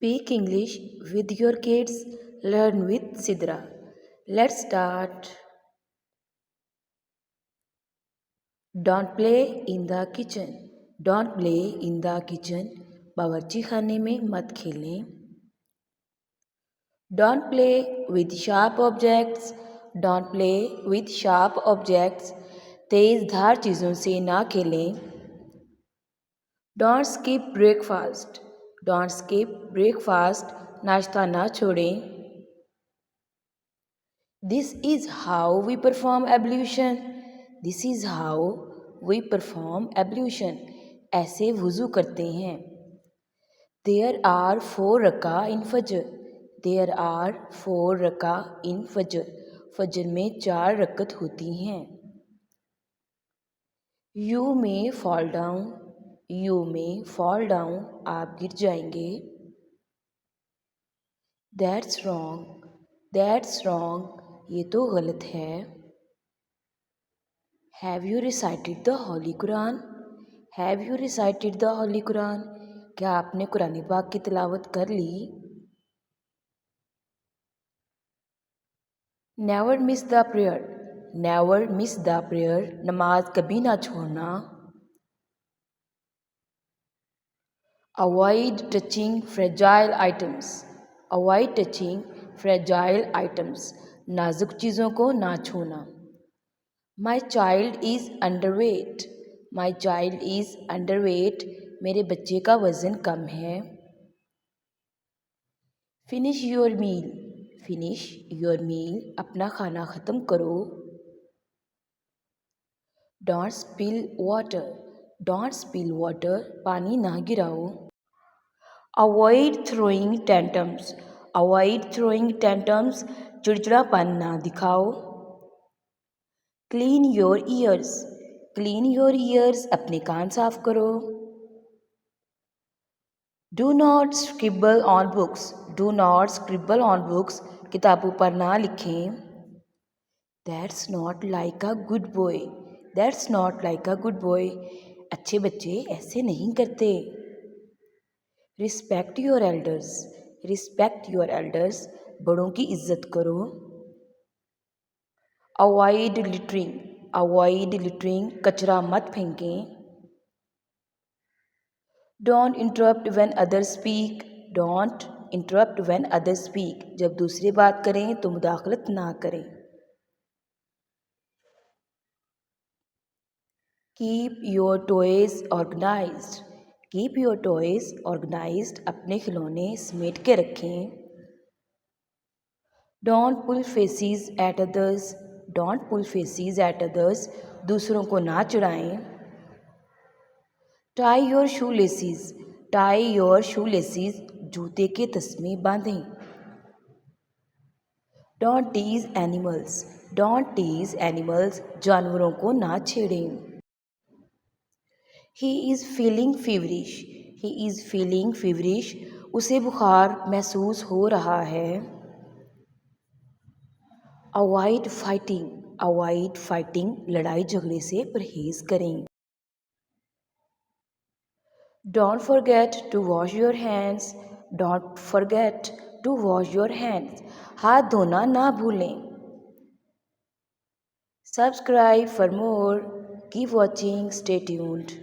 Speak English with your kids. Learn with Sidra. Let's start. Don't play in the kitchen. Don't play in the kitchen. बावर्ची खाने में मत खेलें. Don't play with sharp objects. Don't play with sharp objects. तेज धार चीज़ों से ना खेलें. Don't skip breakfast. Don't skip breakfast. नाश्ता ना छोड़ें. This is how we perform ablution. This is how we perform ablution. ऐसे वुज़ू करते हैं. There are 4 रका in फजर. There are 4 रका in फजर. फजर में 4 रकत होती हैं. You may fall down. You may fall down. आप गिर जाएंगे. That's wrong. That's wrong. ये तो गलत है. Have you recited the Holy Quran? Have you recited the Holy Quran? क्या आपने कुरान पाक की तिलावत कर ली? Never miss the prayer. Never miss the prayer. नमाज कभी ना छोड़ना. Avoid touching fragile items. Avoid touching fragile items. नाजुक चीज़ों को ना छूना. My child is underweight. My child is underweight. मेरे बच्चे का वज़न कम है. Finish your meal. Finish your meal. अपना खाना ख़त्म करो. Don't spill water. Don't spill water. पानी ना गिराओ. Avoid throwing tantrums. Avoid throwing tantrums. चिड़चिड़ापन ना दिखाओ. Clean your ears. Clean your ears. अपने कान साफ करो. Do not scribble on books. Do not scribble on books. किताबों पर ना लिखें. That's not like a good boy. That's not like a good boy. अच्छे बच्चे ऐसे नहीं करते. Respect your elders. Respect your elders. बड़ों की इज्जत करो. Avoid littering. Avoid littering. कचरा मत फेंकें. Don't interrupt when others speak. Don't interrupt when others speak. जब दूसरे बात करें तो मुदाखलत ना करें. Keep your toys organized. Keep your toys organized. अपने खिलौने समेट के रखें. Don't pull faces at others. Don't pull faces at others. दूसरों को ना चिढ़ाएं. Tie your shoelaces. Tie your shoelaces. जूते के तस्मे बांधें. Don't tease animals. Don't tease animals. जानवरों को ना छेड़ें. He is feeling feverish. He is feeling feverish. उसे बुखार महसूस हो रहा है. Avoid fighting. Avoid fighting. लड़ाई झगड़े से परहेज करें. Don't forget to wash your hands. Don't forget to wash your hands. हाथ धोना ना भूलें. Subscribe for more. Keep watching. Stay tuned.